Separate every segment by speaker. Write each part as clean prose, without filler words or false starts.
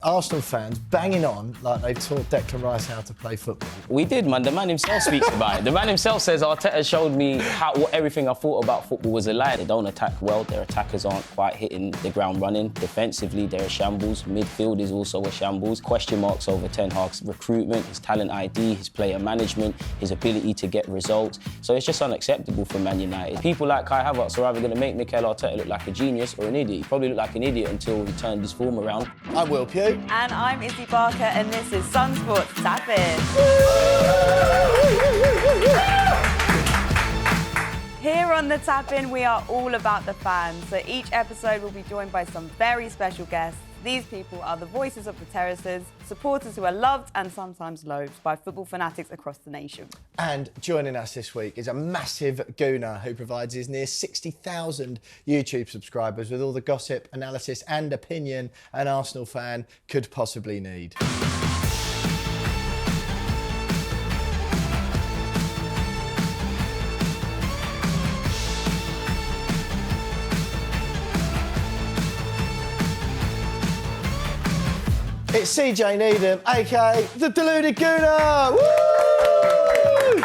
Speaker 1: Arsenal fans banging on like they've taught Declan Rice how to play football.
Speaker 2: We did, man. The man himself speaks about it. The man himself says Arteta showed me what everything I thought about football was a lie. They don't attack well. Their attackers aren't quite hitting the ground running. Defensively, they're a shambles. Midfield is also a shambles. Question marks over Ten Hag's recruitment, his talent ID, his player management, his ability to get results. So it's just unacceptable for Man United. People like Kai Havertz are either going to make Mikel Arteta look like a genius or an idiot. He probably looked like an idiot until he turned his form around.
Speaker 1: I'm Will Pugh.
Speaker 3: And I'm Izzy Barker, and this is SunSport Tap In. Here on the Tap In, we are all about the fans. So each episode will be joined by some very special guests. These people are the voices of the terraces, supporters who are loved and sometimes loathed by football fanatics across the nation.
Speaker 1: And joining us this week is a massive Gooner who provides his near 60,000 YouTube subscribers with all the gossip, analysis and opinion an Arsenal fan could possibly need. It's CJ Needham, aka the Deluded Gooner. Woo!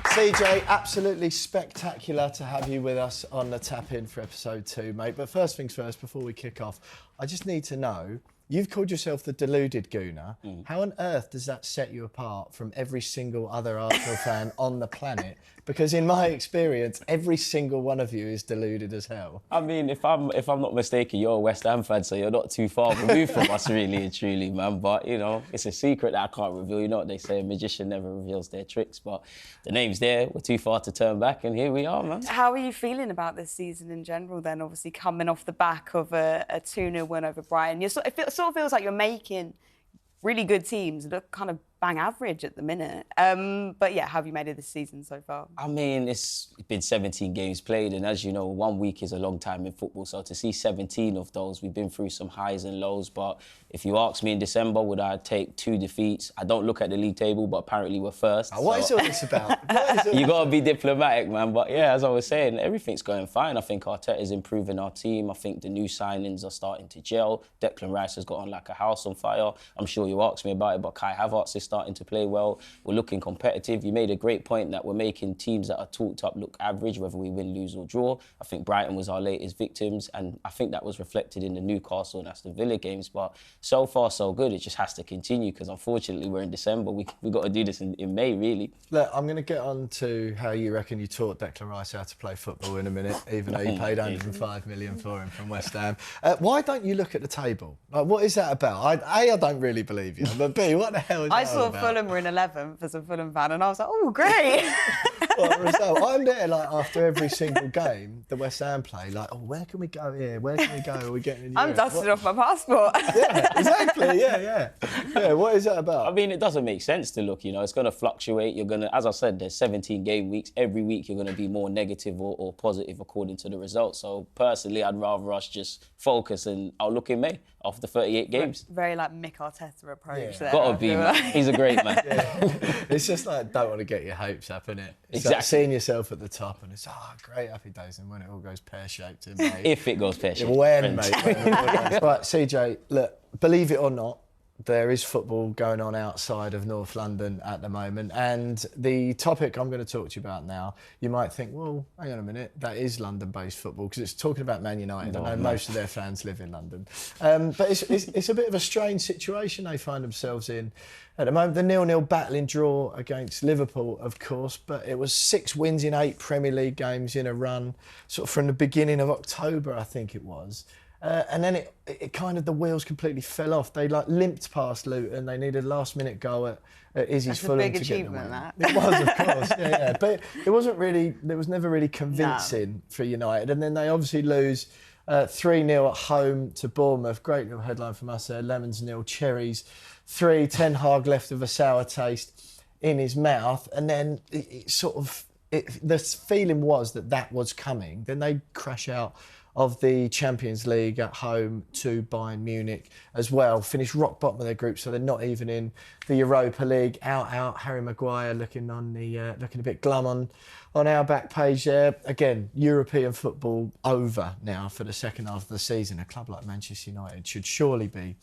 Speaker 1: CJ, absolutely spectacular to have you with us on the Tap In for episode 2, mate. But first things first, before we kick off, I just need to know, you've called yourself the Deluded Gooner. How on earth does that set you apart from every single other Arsenal fan on the planet? Because in my experience, every single one of you is deluded as hell.
Speaker 2: I mean, if I'm not mistaken, you're a West Ham fan, so you're not too far removed from us, really and truly, man. But, you know, it's a secret that I can't reveal. You know what they say, a magician never reveals their tricks. But the name's there, we're too far to turn back, and here we are, man.
Speaker 3: How are you feeling about this season in general then, obviously coming off the back of a 2-0 win over Brighton? It sort of feels like you're making really good teams look kind of bang average at the minute. But yeah, how have you made it this season so far?
Speaker 2: I mean, it's been 17 games played, and as you know, 1 week is a long time in football. So to see 17 of those, we've been through some highs and lows. But if you ask me in December, would I take 2 defeats? I don't look at the league table, but apparently we're first.
Speaker 1: What is all this about?
Speaker 2: You got to be diplomatic, man. But yeah, as I was saying, everything's going fine. I think Arteta is improving our team. I think the new signings are starting to gel. Declan Rice has got on like a house on fire. I'm sure you asked me about it, but Kai Havertz is starting to play well. We're looking competitive. You made a great point that we're making teams that are talked up look average, whether we win, lose or draw. I think Brighton was our latest victims, and I think that was reflected in the Newcastle and Aston Villa games. But so far, so good. It just has to continue because unfortunately we're in December. We've got to do this in May, really.
Speaker 1: Look, I'm going to get on to how you reckon you taught Declan Rice how to play football in a minute, even though you paid 105 million for him from West Ham. Why don't you look at the table? Like, what is that about? I don't really believe you, but B, what the hell is that
Speaker 3: I saw
Speaker 1: about?
Speaker 3: Fulham were in 11th as a Fulham fan, and I was like, oh, great.
Speaker 1: What a result. I'm there, like, after every single game, the West Ham play, like, oh, where can we go here? Where can we go? Are we getting in
Speaker 3: I'm
Speaker 1: Europe?
Speaker 3: dusting off my passport.
Speaker 1: Yeah, exactly, yeah. Yeah, what is that about?
Speaker 2: I mean, it doesn't make sense to look, you know, it's going to fluctuate. You're going to, as I said, there's 17 game weeks. Every week you're going to be more negative or positive according to the results. So personally, I'd rather us just focus and I'll look in May after 38 games.
Speaker 3: Very like Mick Arteta approach there.
Speaker 2: Gotta be, man. He's a great man.
Speaker 1: It's just like, don't want to get your hopes up, innit? It's
Speaker 2: Exactly.
Speaker 1: like seeing yourself at the top and it's, great, happy days, and when it all goes pear-shaped in May.
Speaker 2: If it goes pear-shaped.
Speaker 1: When, mate. Right, CJ, look, believe it or not, there is football going on outside of North London at the moment, and the topic I'm going to talk to you about now, you might think, well, hang on a minute, that is London-based football, because it's talking about Man United. I know most of their fans live in London. But it's a bit of a strange situation they find themselves in at the moment. The 0-0 battling draw against Liverpool, of course, but it was 6 wins in 8 Premier League games in a run, sort of from the beginning of October, I think it was. And then it kind of, the wheels completely fell off. They like limped past Luton. They needed a last-minute goal at Izzy's Fulham to get the win.
Speaker 3: That.
Speaker 1: It was, of course, yeah. But it wasn't really. It was never really convincing for United. And then they obviously lose 3-0 at home to Bournemouth. Great little headline from us there. Lemons 0, cherries 3. Ten Hag left with a sour taste in his mouth. And then the feeling was that was coming. Then they crash out of the Champions League at home to Bayern Munich as well. Finished rock bottom of their group, so they're not even in the Europa League. Out. Harry Maguire looking a bit glum on our back page there. Again, European football over now for the second half of the season. A club like Manchester United should surely be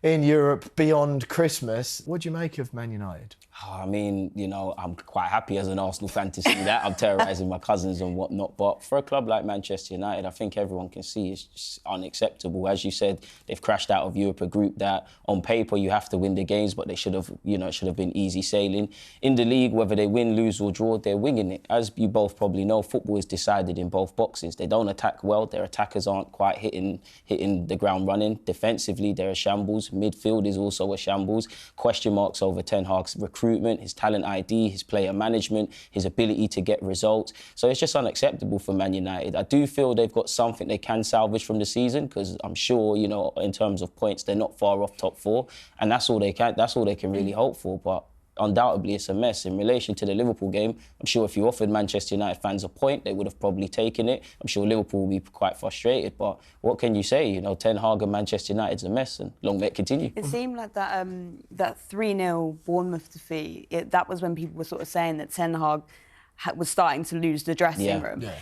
Speaker 1: in Europe beyond Christmas. What do you make of Man United?
Speaker 2: I mean, you know, I'm quite happy as an Arsenal fan to see that. I'm terrorising my cousins and whatnot. But for a club like Manchester United, I think everyone can see it's just unacceptable. As you said, they've crashed out of Europe, a group that on paper you have to win the games, but they should have, you know, it should have been easy sailing. In the league, whether they win, lose or draw, they're winging it. As you both probably know, football is decided in both boxes. They don't attack well. Their attackers aren't quite hitting the ground running. Defensively, they're a shambles. Midfield is also a shambles. Question marks over Ten Hag's recruitment, his talent ID, his player management, his ability to get results. So it's just unacceptable for Man United. I do feel they've got something they can salvage from the season, because I'm sure, you know, in terms of points, they're not far off top four, and that's all they can really hope for. But undoubtedly it's a mess. In relation to the Liverpool game, I'm sure if you offered Manchester United fans a point, they would have probably taken it. I'm sure Liverpool will be quite frustrated, but what can you say? You know, Ten Hag and Manchester United's a mess, and long may it continue.
Speaker 3: It seemed like that 3-0 Bournemouth defeat, that was when people were sort of saying that Ten Hag was starting to lose the dressing room. Yeah.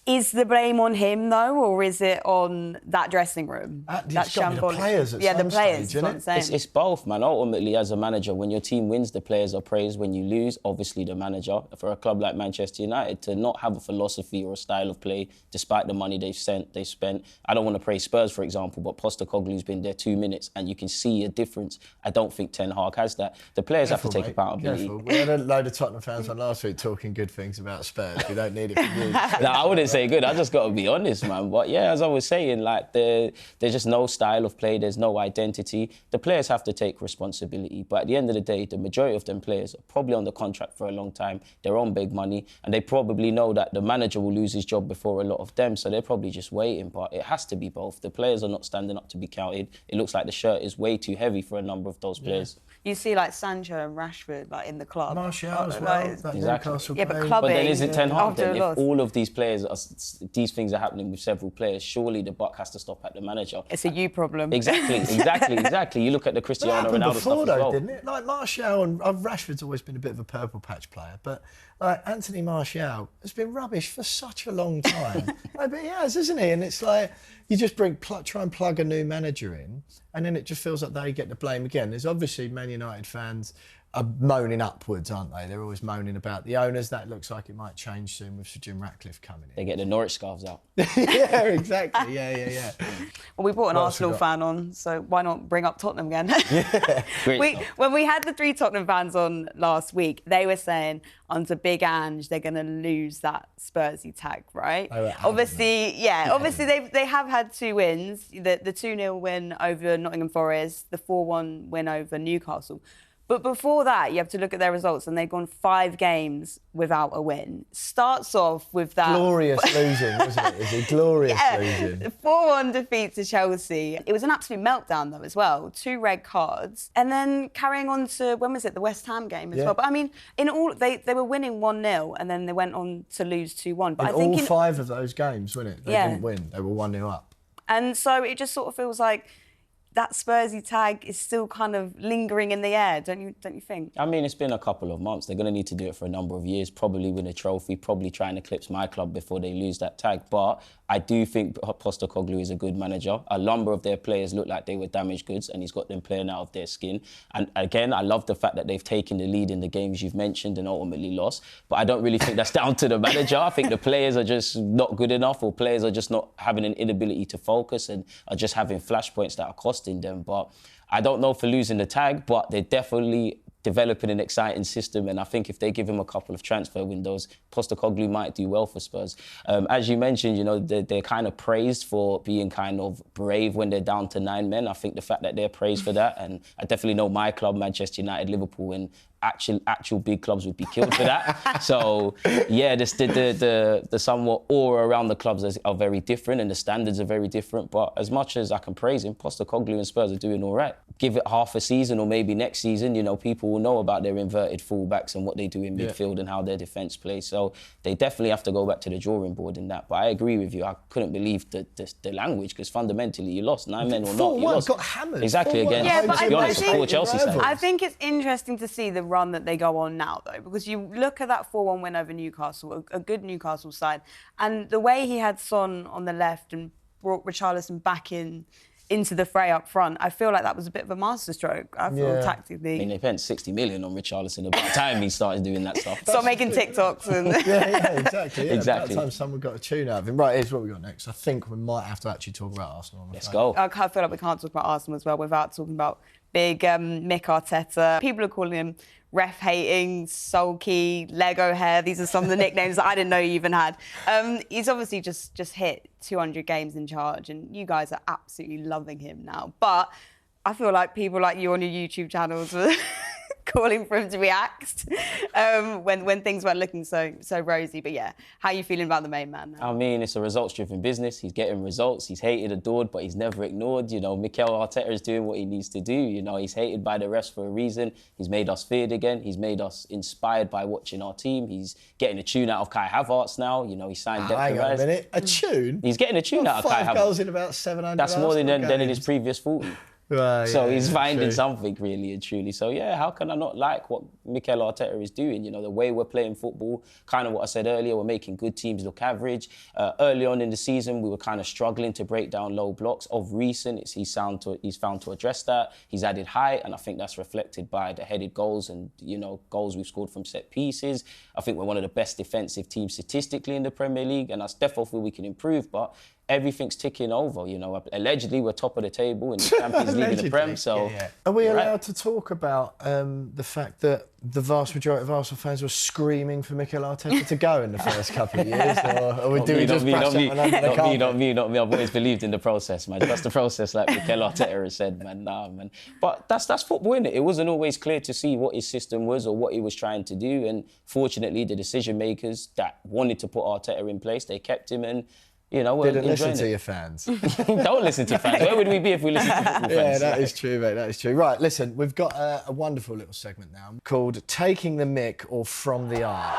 Speaker 3: Is the blame on him, though, or is it on that dressing room?
Speaker 1: It's got to be the players at some
Speaker 3: players,
Speaker 1: stage, isn't it?
Speaker 2: It's both, man. Ultimately, as a manager, when your team wins, the players are praised. When you lose, obviously the manager. For a club like Manchester United, to not have a philosophy or a style of play, despite the money they've spent. I don't want to praise Spurs, for example, but Postecoglou's been there 2 minutes, and you can see a difference. I don't think Ten Hag has that. The players have to take accountability.
Speaker 1: We had a load of Tottenham fans on last week talking good things about Spurs. We don't need it from you.
Speaker 2: No, I wouldn't say good. I just got to be honest, man. But yeah, as I was saying, like there's just no style of play. There's no identity. The players have to take responsibility. But at the end of the day, the majority of them players are probably on the contract for a long time. They're on big money, and they probably know that the manager will lose his job before a lot of them. So they're probably just waiting. But it has to be both. The players are not standing up to be counted. It looks like the shirt is way too heavy for a number of those players.
Speaker 3: You see, like Sancho and Rashford, like in the club.
Speaker 1: Martial as well.
Speaker 2: Exactly.
Speaker 3: Yeah, but clubbing.
Speaker 2: But then is it Ten Hag then? If all of these players, these things are happening with several players, surely the buck has to stop at the manager.
Speaker 3: It's a you problem.
Speaker 2: Exactly. You look at the Cristiano Ronaldo stuff as well.
Speaker 1: Didn't it? Like Martial and Rashford's always been a bit of a purple patch player, but like Anthony Martial has been rubbish for such a long time. But he has, isn't he? And it's like you just try and plug a new manager in, and then it just feels like they get the blame again. There's obviously Man United fans are moaning upwards, aren't they? They're always moaning about the owners. That looks like it might change soon with Sir Jim Ratcliffe coming in.
Speaker 2: They get the Norwich scarves out.
Speaker 1: Yeah, exactly. Yeah.
Speaker 3: Well, we brought an Arsenal fan on, so why not bring up Tottenham again? When we had the 3 Tottenham fans on last week, they were saying under Big Ange they're going to lose that Spursy tag, right? Obviously, they have had 2 wins. The 2-0 win over Nottingham Forest, the 4-1 win over Newcastle. But before that, you have to look at their results, and they've gone 5 games without a win. Starts off with that...
Speaker 1: Glorious losing, wasn't it? It's a glorious losing. 4-1 defeat to Chelsea. It was an absolute meltdown, though, as well. 2 red cards. And then carrying on to, when was it, the West Ham game as well. But, I mean, in all, they were winning 1-0, and then they went on to lose 2-1. But I think all 5 of those games, wasn't it? They didn't win. They were 1-0 up.
Speaker 3: And so it just sort of feels like that Spursy tag is still kind of lingering in the air, don't you think?
Speaker 2: I mean, it's been a couple of months. They're going to need to do it for a number of years, probably win a trophy, probably try and eclipse my club before they lose that tag. But I do think Postecoglou is a good manager. A number of their players look like they were damaged goods, and he's got them playing out of their skin. And again, I love the fact that they've taken the lead in the games you've mentioned and ultimately lost. But I don't really think that's down to the manager. I think the players are just not good enough, or players are just not having an inability to focus and are just having flashpoints that are costing them. But I don't know for losing the tag, but they're definitely developing an exciting system, and I think if they give him a couple of transfer windows, Postecoglou might do well for Spurs. As you mentioned, you know, they're kind of praised for being kind of brave when they're down to 9 men. I think the fact that they're praised for that, and I definitely know my club, Manchester United, Liverpool, and actual big clubs would be killed for that. So yeah, the somewhat aura around the clubs are very different, and the standards are very different. But as much as I can praise him, Postecoglou and Spurs are doing all right. Give it half a season, or maybe next season, you know, people will know about their inverted fullbacks and what they do in midfield and how their defence plays. So they definitely have to go back to the drawing board in that. But I agree with you. I couldn't believe the language, because fundamentally you lost, 9 men or not. You lost.
Speaker 1: Got hammered.
Speaker 2: Exactly, again.
Speaker 3: But
Speaker 2: to be honest, poor Chelsea side.
Speaker 3: I think it's interesting to see the run that they go on now, though, because you look at that 4-1 win over Newcastle, a good Newcastle side, and the way he had Son on the left and brought Richarlison back in into the fray up front. I feel like that was a bit of a masterstroke. I feel tactically.
Speaker 2: I mean, they spent 60 million on Richarlison about the time he started doing that stuff.
Speaker 3: Stop making TikToks and...
Speaker 1: exactly.
Speaker 2: Exactly.
Speaker 1: About time someone got a tune out of him. Right, here's what we got next. I think we might have to actually talk about Arsenal.
Speaker 2: Let's go.
Speaker 3: I feel like we can't talk about Arsenal as well without talking about big Mick Arteta. People are calling him ref-hating, sulky, Lego hair. These are some of the nicknames that I didn't know you even had. He's obviously just hit 200 games in charge, and you guys are absolutely loving him now. But I feel like people like you on your YouTube channels were calling for him to be axed when things weren't looking so rosy. But yeah, how are you feeling about the main man now?
Speaker 2: I mean, it's a results-driven business. He's getting results. He's hated, adored, but he's never ignored. You know, Mikel Arteta is doing what he needs to do. You know, he's hated by the rest for a reason. He's made us feared again. He's made us inspired by watching our team. He's getting a tune out of Kai Havertz now. You know, he signed Declan Rice.
Speaker 1: Hang on a minute, a tune?
Speaker 2: He's getting a tune out of Kai Havertz.
Speaker 1: 5 goals in about 700
Speaker 2: That's more than in
Speaker 1: games.
Speaker 2: his previous 40.
Speaker 1: Right,
Speaker 2: So he's finding
Speaker 1: true.
Speaker 2: something really and truly. So yeah, how can I not like what Mikel Arteta is doing? You know, the way we're playing football, kind of what I said earlier, we're making good teams look average. Early on in the season, we were kind of struggling to break down low blocks. Of recent, he's found to address that. He's added height, and I think that's reflected by the headed goals and, you know, goals we've scored from set pieces. I think we're one of the best defensive teams statistically in the Premier League, and I definitely feel we can improve, but everything's ticking over, you know. Allegedly, we're top of the table in the Champions League and the Prem, so...
Speaker 1: Yeah. Are we allowed to talk about the fact that the vast majority of Arsenal fans were screaming for Mikel Arteta to go in the first couple of years? Or do we just brush that one under the carpet?
Speaker 2: Not me. I've always believed in the process, man. That's the process, like Mikel Arteta has said, man. Nah, man. But that's football, innit? It wasn't always clear to see what his system was or what he was trying to do, and fortunately, the decision makers that wanted to put Arteta in place, they kept him, and you know, we're
Speaker 1: Didn't listen to
Speaker 2: it.
Speaker 1: your fans.
Speaker 2: Don't listen to fans. Where would we be if we listened to football fans?
Speaker 1: Yeah, that is true, mate. That is true. Right, listen, we've got a wonderful little segment now called Taking the Mik or From the Art.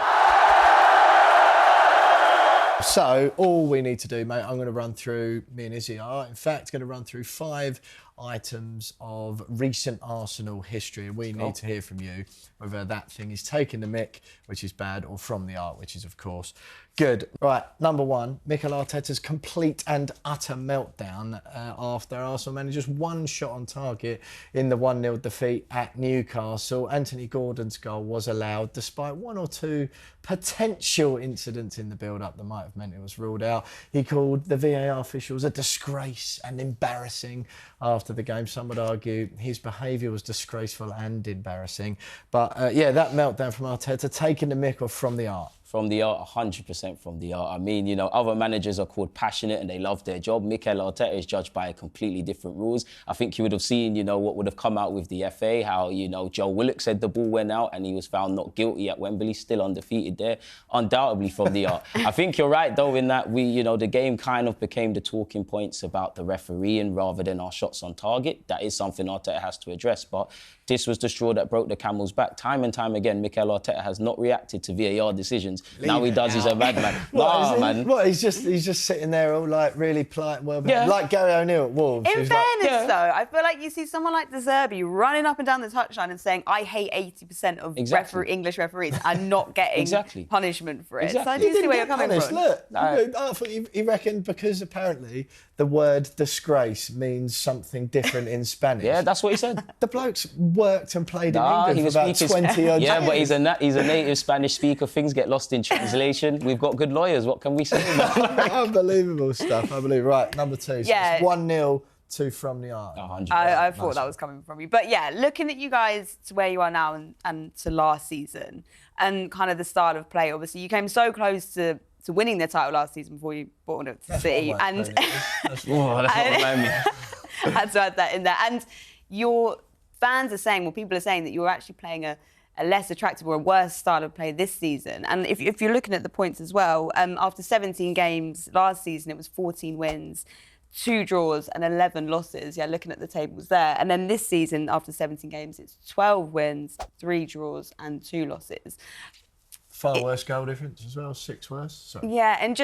Speaker 1: So, all we need to do, mate, I'm going to run through, me and Izzy are, in fact, going to run through 5 items of recent Arsenal history. We need to hear from you whether that thing is taking the mick, which is bad, or from the art, which is, of course, good. Right, number 1, Mikel Arteta's complete and utter meltdown after Arsenal manager's one shot on target in the 1-0 defeat at Newcastle. Anthony Gordon's goal was allowed despite 1 or 2 potential incidents in the build-up that might have meant it was ruled out. He called the VAR officials a disgrace and embarrassing after the game. Some would argue his behaviour was disgraceful and embarrassing. But yeah, that meltdown from Arteta, taking the mick or from the art?
Speaker 2: From the art, 100% from the art. I mean, you know, other managers are called passionate and they love their job. Mikel Arteta is judged by completely different rules. I think you would have seen, you know, what would have come out with the FA, how, you know, Joe Willock said the ball went out and he was found not guilty at Wembley, still undefeated there. Undoubtedly from the art. I think you're right, though, in that the game kind of became the talking points about the refereeing rather than our shots on target. That is something Arteta has to address, but this was the straw that broke the camel's back. Time and time again, Mikel Arteta has not reacted to VAR decisions. Now he does, he's a madman. Man.
Speaker 1: What, he's just sitting there all like really polite, like Gary O'Neill at Wolves.
Speaker 3: In fairness, though, I feel like you see someone like De Zerbi running up and down the touchline and saying, I hate 80% of English referees and not getting punishment for it. So I do see where you're coming from.
Speaker 1: Look, I thought he reckoned because apparently the word disgrace means something different in Spanish.
Speaker 2: Yeah, that's what he said.
Speaker 1: The bloke's worked and played in England for about 20 odd years.
Speaker 2: Yeah, but he's a native Spanish speaker. Things get lost in translation. We've got good lawyers. What can we say?
Speaker 1: Unbelievable stuff. Unbelievable. Right, number 2. So it's 1-0 to From the Art.
Speaker 2: 100%.
Speaker 3: I thought that was coming from you. But yeah, looking at you guys to where you are now and to last season and kind of the style of play, obviously you came so close to winning the title last season before you bought it to City. And
Speaker 2: that's not remind me.
Speaker 3: Had to add that in there. And your fans are saying, people are saying that you're actually playing a less attractive or a worse style of play this season. And if you're looking at the points as well, after 17 games last season, it was 14 wins, 2 draws and 11 losses. Yeah, looking at the tables there. And then this season, after 17 games, it's 12 wins, 3 draws and 2 losses.
Speaker 1: Far worse goal difference as well, 6 worse. Sorry.
Speaker 3: Yeah, and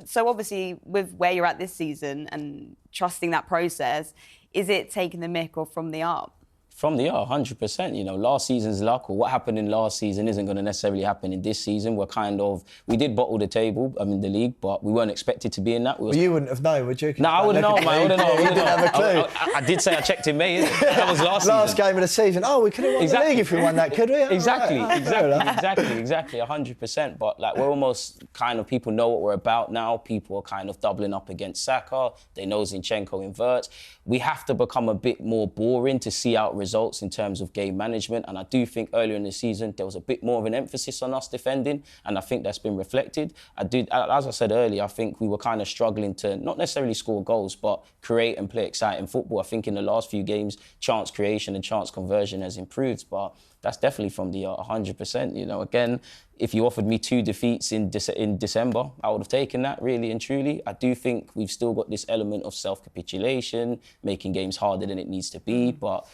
Speaker 3: so obviously with where you're at this season and trusting that process, is it taking the mick or from the art?
Speaker 2: From the 100%. You know, last season's luck, or what happened in last season isn't going to necessarily happen in this season. We did bottle the table, the league, but we weren't expected to be in that.
Speaker 1: Well, you wouldn't have known, would you?
Speaker 2: No, I wouldn't know, man. I wouldn't know.
Speaker 1: You didn't have a clue.
Speaker 2: I did say I checked in May, isn't it? That was last season.
Speaker 1: Last game of the season. Oh, we could have won the league if we won that, could we?
Speaker 2: Exactly, 100%. But like, we're almost kind of, people know what we're about now. People are kind of doubling up against Saka. They know Zinchenko inverts. We have to become a bit more boring to see out results in terms of game management, and I do think earlier in the season there was a bit more of an emphasis on us defending, and I think that's been reflected. As I said earlier, I think we were kind of struggling to not necessarily score goals, but create and play exciting football. I think in the last few games, chance creation and chance conversion has improved, but that's definitely from the 100%. You know, again, if you offered me 2 defeats in December, I would have taken that, really and truly. I do think we've still got this element of self-capitulation, making games harder than it needs to be, but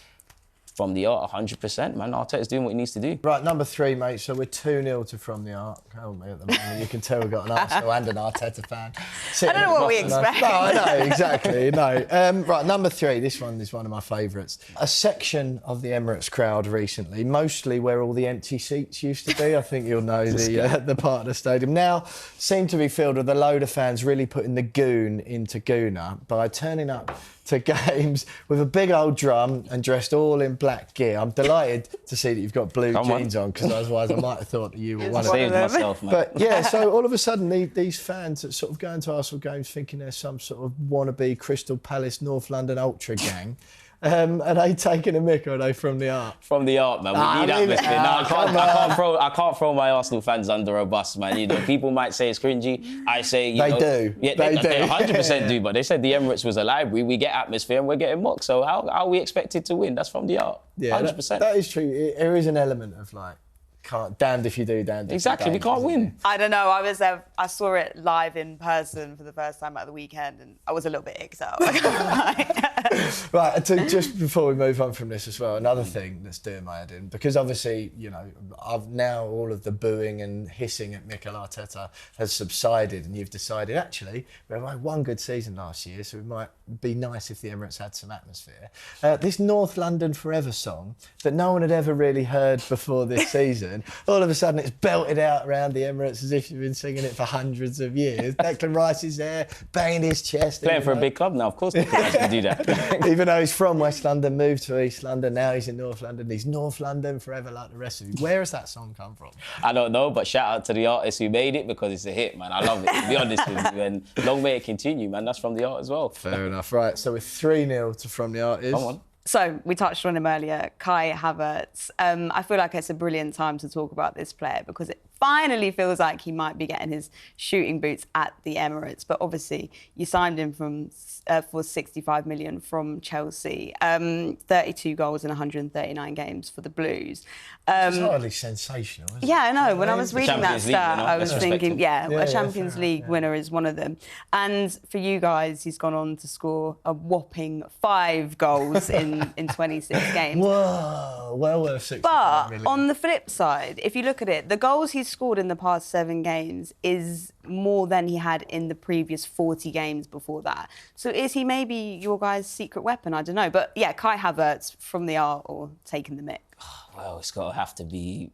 Speaker 2: From the Art, 100%, man. Arteta's doing what he needs to do.
Speaker 1: Right, number 3, mate. So we're 2-0 to From the Art. Help me at the moment. You can tell we've got an Arsenal and an Arteta fan.
Speaker 3: I don't know what we expect.
Speaker 1: No, I know, exactly. No. Right, number 3. This one is one of my favourites. A section of the Emirates crowd recently, mostly where all the empty seats used to be. I think you'll know the part of the stadium. Now seem to be filled with a load of fans really putting the goon into Gooner by turning up to games with a big old drum and dressed all in black gear. I'm delighted to see that you've got blue jeans on, because otherwise I might have thought that you were one of them.
Speaker 2: Myself, mate.
Speaker 1: But yeah, so all of a sudden these fans that sort of go into Arsenal games thinking they're some sort of wannabe Crystal Palace North London ultra gang. Are they taking a mick, or are they From the Art?
Speaker 2: From the Art, man. We need atmosphere. I can't throw my Arsenal fans under a bus, man. You know, people might say it's cringy. I say,
Speaker 1: they do.
Speaker 2: Yeah,
Speaker 1: they do.
Speaker 2: They 100% do. But they said the Emirates was a library. We get atmosphere and we're getting mocked. So how are we expected to win? That's From the Art.
Speaker 1: Yeah,
Speaker 2: 100%.
Speaker 1: That is true. There is an element of like, damned if you do, damned if
Speaker 2: exactly,
Speaker 1: you don't.
Speaker 2: we can't win.
Speaker 3: I don't know. I was there. I saw it live in person for the first time at the weekend, and I was a little bit icked out.
Speaker 1: Right, just before we move on from this as well, another thing that's doing my head in, because obviously, you know, I've now all of the booing and hissing at Mikel Arteta has subsided, and you've decided, actually, we had one good season last year, so it might be nice if the Emirates had some atmosphere. This North London Forever song that no one had ever really heard before this season, all of a sudden it's belted out around the Emirates as if you've been singing it for hundreds of years. Declan Rice is there, banging his chest.
Speaker 2: Playing for a big club now, of course Declan Rice can do that.
Speaker 1: Even though he's from West London, moved to East London, now he's in North London. He's North London forever like the rest of you. Where has that song come from?
Speaker 2: I don't know, but shout out to the artist who made it, because it's a hit, man. I love it, to be honest with you. And long may it continue, man. That's From the Art as well.
Speaker 1: Fair enough. Right, so we're 3-0 to From the Art.
Speaker 2: Come on.
Speaker 3: So we touched on him earlier, Kai Havertz. I feel like it's a brilliant time to talk about this player, because it finally feels like he might be getting his shooting boots at the Emirates. But obviously, you signed him for 65 million from Chelsea. 32 goals in 139 games for the Blues.
Speaker 1: It's hardly sensational, isn't it?
Speaker 3: Yeah, I know. When I was reading that stat, I was thinking, a Champions
Speaker 1: fair,
Speaker 3: League winner is one of them. And for you guys, he's gone on to score a whopping 5 goals in 26 games.
Speaker 1: Whoa, well worth 65 million.
Speaker 3: But on the flip side, if you look at it, the goals he's scored in the past 7 games is more than he had in the previous 40 games before that. So is he maybe your guys' secret weapon? I don't know. But yeah, Kai Havertz, From the Art, or Taking the Mik?
Speaker 2: Well, it's got to have to be...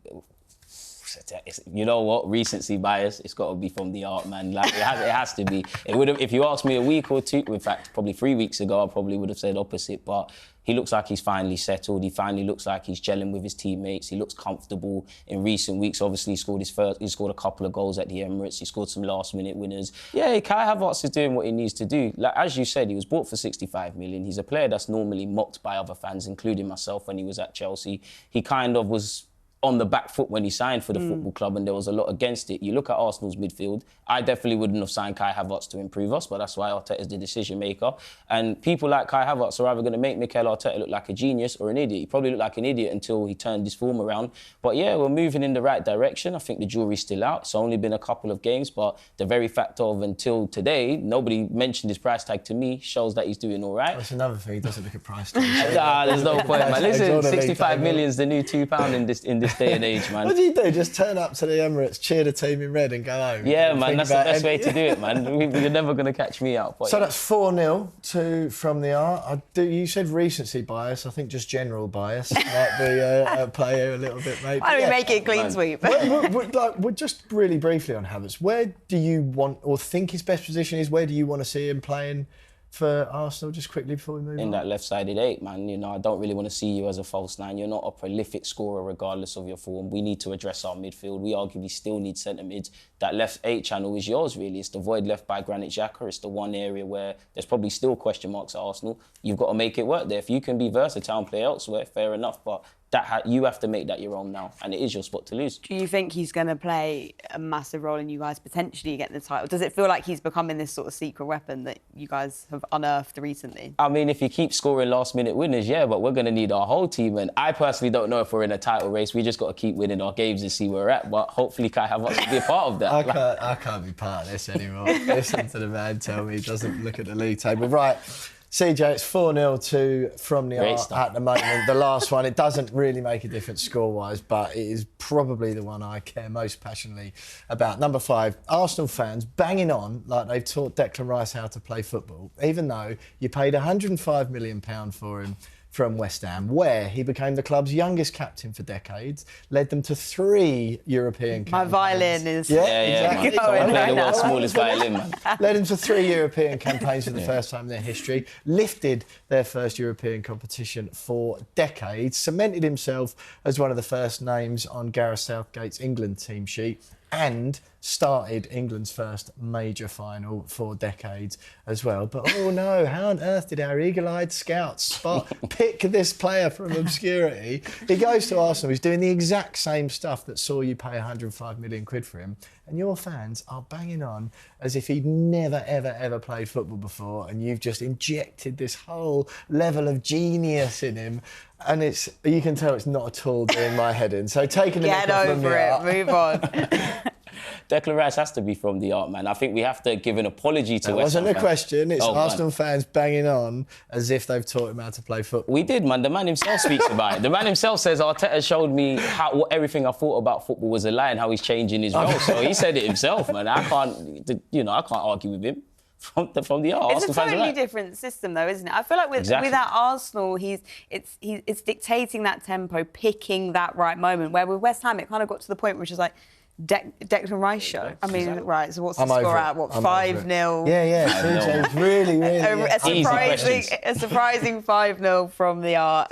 Speaker 2: You know what? Recency bias. It's got to be From the Art, man. Like, it has to be. It would have. If you asked me a week or 2, in fact, probably 3 weeks ago, I probably would have said opposite. But he looks like he's finally settled. He finally looks like he's gelling with his teammates. He looks comfortable. In recent weeks, obviously, he scored a couple of goals at the Emirates. He scored some last-minute winners. Yeah, Kai Havertz is doing what he needs to do. Like, as you said, he was bought for 65 million. He's a player that's normally mocked by other fans, including myself when he was at Chelsea. He kind of was on the back foot when he signed for the football club, and there was a lot against it. You look at Arsenal's midfield, I definitely wouldn't have signed Kai Havertz to improve us, but that's why Arteta's the decision maker. And people like Kai Havertz are either going to make Mikel Arteta look like a genius or an idiot. He probably looked like an idiot until he turned his form around. But yeah, we're moving in the right direction. I think the jury's still out. It's only been a couple of games, but the very fact of until today, nobody mentioned his price tag to me, shows that he's doing all right.
Speaker 1: That's another thing, he doesn't look at price tags.
Speaker 2: Nah, there's no point, man. Listen, 65 million's the new £2 in this this day and age, man.
Speaker 1: What do you do? Just turn up to the Emirates, cheer the team in red and go home?
Speaker 2: Yeah, man, that's the best way to do it, man. You're never going to catch me out. But
Speaker 1: so that's 4-0 to From the Art. You said recency bias. I think just general bias might be play here a little bit, maybe.
Speaker 3: Why don't we make it a clean sweep?
Speaker 1: We're just really briefly on Havertz. Where do you want or think his best position is? Where do you want to see him playing for Arsenal, just quickly before we move on?
Speaker 2: In that left-sided 8, man. You know, I don't really want to see you as a false 9. You're not a prolific scorer regardless of your form. We need to address our midfield. We arguably still need centre mids. That left 8 channel is yours, really. It's the void left by Granit Xhaka. It's the one area where there's probably still question marks at Arsenal. You've got to make it work there. If you can be versatile and play elsewhere, fair enough. But you have to make that your own now, and it is your spot to lose.
Speaker 3: Do you think he's going to play a massive role in you guys potentially getting the title? Does it feel like he's becoming this sort of secret weapon that you guys have unearthed recently?
Speaker 2: I mean, if he keeps scoring last-minute winners, yeah, but we're going to need our whole team. And I personally don't know if we're in a title race. We just got to keep winning our games and see where we're at. But hopefully Kai Havertz will be a part of that.
Speaker 1: I can't be part of this anymore. Listen to the man tell me he doesn't look at the league table. Right. CJ, it's 4-0 to From the Art at the moment. The last one, it doesn't really make a difference score-wise, but it is probably the one I care most passionately about. Number 5, Arsenal fans banging on like they've taught Declan Rice how to play football, even though you paid £105 million for him from West Ham, where he became the club's youngest captain for decades, led them to 3 European campaigns.
Speaker 3: My violin is...
Speaker 2: exactly.
Speaker 3: Man.
Speaker 2: I play the world's smallest violin, man.
Speaker 1: Led them to 3 European campaigns for the first time in their history, lifted their first European competition for decades, cemented himself as one of the first names on Gareth Southgate's England team sheet, and started England's first major final for decades as well. But oh no, how on earth did our eagle-eyed scouts pick this player from obscurity? He goes to Arsenal, he's doing the exact same stuff that saw you pay 105 million quid for him, and your fans are banging on as if he'd never, ever, ever played football before, and you've just injected this whole level of genius in him. And you can tell it's not at all doing my head in. So taking the
Speaker 3: Get over it, move on.
Speaker 2: Declan Rice has to be From the Art, man. I think we have to give an apology to West Ham.
Speaker 1: It wasn't a question. It's Arsenal fans banging on as if they've taught him how to play football.
Speaker 2: We did, man. The man himself speaks about it. The man himself says Arteta showed me everything I thought about football was a lie and how he's changing his role. So he said it himself, man. I can't argue with him. From the Art.
Speaker 3: It's a totally different system, though, isn't it? I feel like with that Arsenal, it's dictating that tempo, picking that right moment. Where with West Ham, it kind of got to the point which is like Declan Rice show. I mean, right? So what's the score at? What 5-0?
Speaker 1: Yeah. It's really,
Speaker 3: a surprising 5-0 From the Art.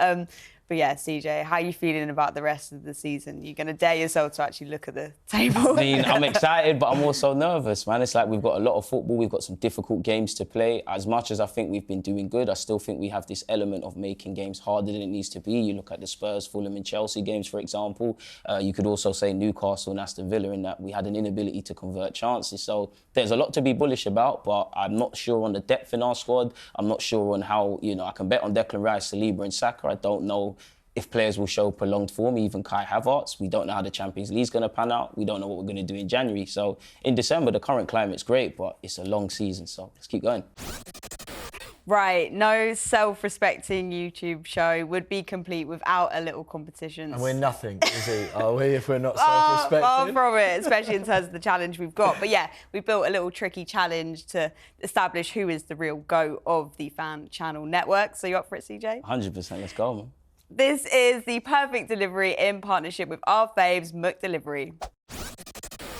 Speaker 3: But yeah, CJ, how are you feeling about the rest of the season? You're going to dare yourself to actually look at the table?
Speaker 2: I mean, I'm excited, but I'm also nervous, man. It's like we've got a lot of football. We've got some difficult games to play. As much as I think we've been doing good, I still think we have this element of making games harder than it needs to be. You look at the Spurs, Fulham and Chelsea games, for example. You could also say Newcastle and Aston Villa in that we had an inability to convert chances. So there's a lot to be bullish about, but I'm not sure on the depth in our squad. I'm not sure on how, I can bet on Declan Rice, Saliba and Saka. I don't know if players will show prolonged form, even Kai Havertz. We don't know how the Champions League's going to pan out. We don't know what we're going to do in January. So in December, the current climate's great, but it's a long season, so let's keep going.
Speaker 3: Right, no self-respecting YouTube show would be complete without a little competition.
Speaker 1: And we're nothing, are we, if we're not self-respecting?
Speaker 3: Far from it, especially in terms of the challenge we've got. But yeah, we built a little tricky challenge to establish who is the real GOAT of the Fan Channel network. So you up for it, CJ?
Speaker 2: 100%, let's go, man.
Speaker 3: This is the perfect delivery in partnership with our faves, MUFC Delivery.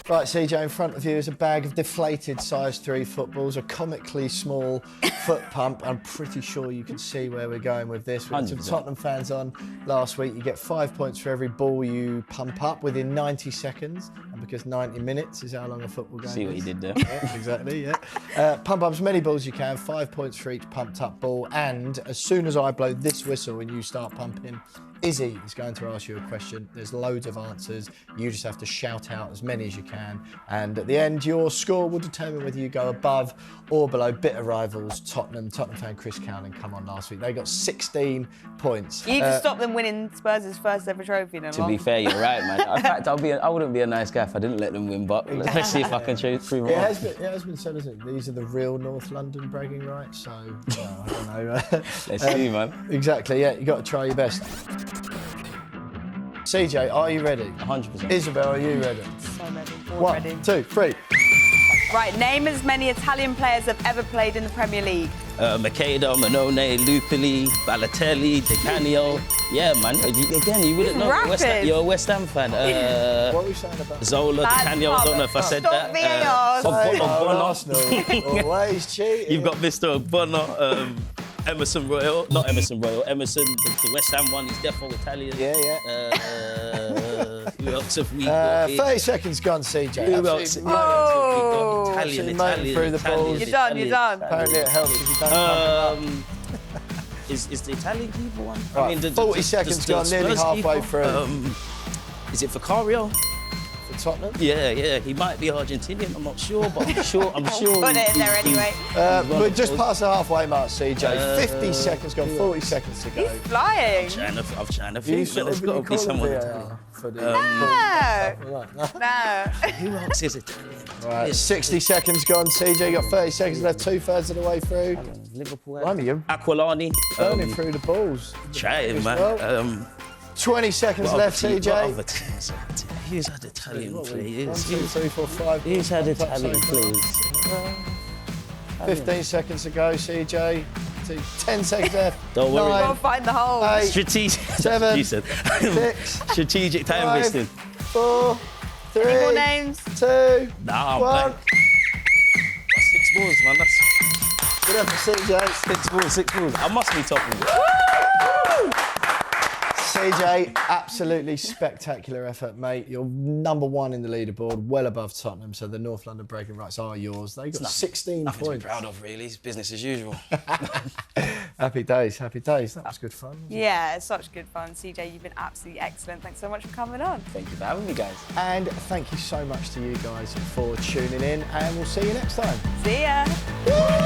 Speaker 1: Right, CJ, in front of you is a bag of deflated size 3 footballs, a comically small foot pump. I'm pretty sure you can see where we're going with this. We had some Tottenham fans on last week. You get 5 points for every ball you pump up within 90 seconds. And because 90 minutes is how long a football game is.
Speaker 2: See what you did there.
Speaker 1: Yeah, exactly, yeah. Pump up as many balls as you can, 5 points for each pumped up ball. And as soon as I blow this whistle and you start pumping, Izzy is going to ask you a question. There's loads of answers. You just have to shout out as many as you can. And at the end, your score will determine whether you go above or below. Bitter rivals, Tottenham fan Chris Cowlin come on last week. They got 16 points.
Speaker 3: You need to stop them winning Spurs' first ever trophy.
Speaker 2: To be fair, you're right, man. In fact, I wouldn't be a nice guy if I didn't let them win, but let's see if I can prove them wrong.
Speaker 1: It has been said, isn't it? These are the real North London bragging rights, so I don't know.
Speaker 2: Let's see, man.
Speaker 1: Exactly, yeah. You've got to try your best. CJ, are you ready?
Speaker 2: 100%.
Speaker 1: Isabel, are you ready?
Speaker 3: So ready. All
Speaker 1: 1,
Speaker 3: ready.
Speaker 1: 2, 3.
Speaker 3: Right, name as many Italian players have ever played in the Premier League.
Speaker 2: Makeda, Manone, Lupoli, Balotelli, Di Canio. Yeah, man. Again, you wouldn't know.
Speaker 3: Rapid.
Speaker 2: You're a West Ham fan.
Speaker 1: What are we saying about?
Speaker 2: Zola, Di Canio. I don't know if I said
Speaker 3: Stop
Speaker 2: that.
Speaker 3: VAR.
Speaker 1: Arsenal, always cheating.
Speaker 2: You've got Mr. Bonner, Emerson Royal. Not Emerson Royal. Emerson, the West Ham one. He's definitely Italian.
Speaker 1: Yeah.
Speaker 2: Who else have we got here?
Speaker 1: 30 seconds gone, CJ.
Speaker 2: Who else?
Speaker 1: Absolutely
Speaker 3: Oh.
Speaker 2: Italian.
Speaker 1: Through the balls.
Speaker 3: You're done.
Speaker 1: Apparently it helps if you don't
Speaker 2: Is the Italian keeper one?
Speaker 1: Right, 40 seconds gone, nearly
Speaker 2: Spurs
Speaker 1: halfway
Speaker 2: keeper,
Speaker 1: through.
Speaker 2: Is it Vicario?
Speaker 1: For Tottenham.
Speaker 2: Yeah. He might be Argentinian. I'm not sure, but I'm sure.
Speaker 3: Put it in there anyway.
Speaker 1: We're just past the halfway mark, CJ. 50 seconds gone, 40 seconds to go.
Speaker 3: He's flying.
Speaker 2: I'm trying to think, but there's got to be someone Italian.
Speaker 3: No.
Speaker 2: Who else is Italian?
Speaker 1: Right, 60 seconds gone, CJ. You got 30 seconds left, 2/3 of the way through.
Speaker 2: Liverpool.
Speaker 1: Blimey, you're
Speaker 2: Aquilani.
Speaker 1: burning through the balls.
Speaker 2: Trying, man.
Speaker 1: Well. 20 seconds
Speaker 2: What
Speaker 1: left,
Speaker 2: other
Speaker 1: CJ.
Speaker 2: teams? Who's had Italian
Speaker 1: 1,
Speaker 2: players?
Speaker 1: 2, 3, 4, 5.
Speaker 2: Who's had Italian players?
Speaker 1: 15 seconds to go, CJ. 10 seconds left.
Speaker 2: Don't worry.
Speaker 1: 9,
Speaker 3: Gotta find the hole.
Speaker 1: 8,
Speaker 2: Strategic.
Speaker 1: 7,
Speaker 2: You said.
Speaker 1: 6,
Speaker 2: Strategic time
Speaker 1: 5,
Speaker 2: wasting.
Speaker 1: 4, 3,
Speaker 3: Any more names?
Speaker 1: 2,
Speaker 2: Nah, I'm
Speaker 1: 1.
Speaker 2: blank. That's 6 balls, man. That's
Speaker 1: Good effort, CJ.
Speaker 2: 6 balls. I must be topping.
Speaker 1: CJ, absolutely spectacular effort, mate. You're number 1 in the leaderboard, well above Tottenham, so the North London bragging rights are yours. They got 16
Speaker 2: Nothing to
Speaker 1: points.
Speaker 2: be proud of, really. It's business as usual.
Speaker 1: Happy days, happy days. That was good fun.
Speaker 3: Yeah, it's such good fun. CJ, you've been absolutely excellent. Thanks so much for coming on.
Speaker 2: Thank you for having me, guys.
Speaker 1: And thank you so much to you guys for tuning in, and we'll see you next time.
Speaker 3: See ya.
Speaker 1: Woo!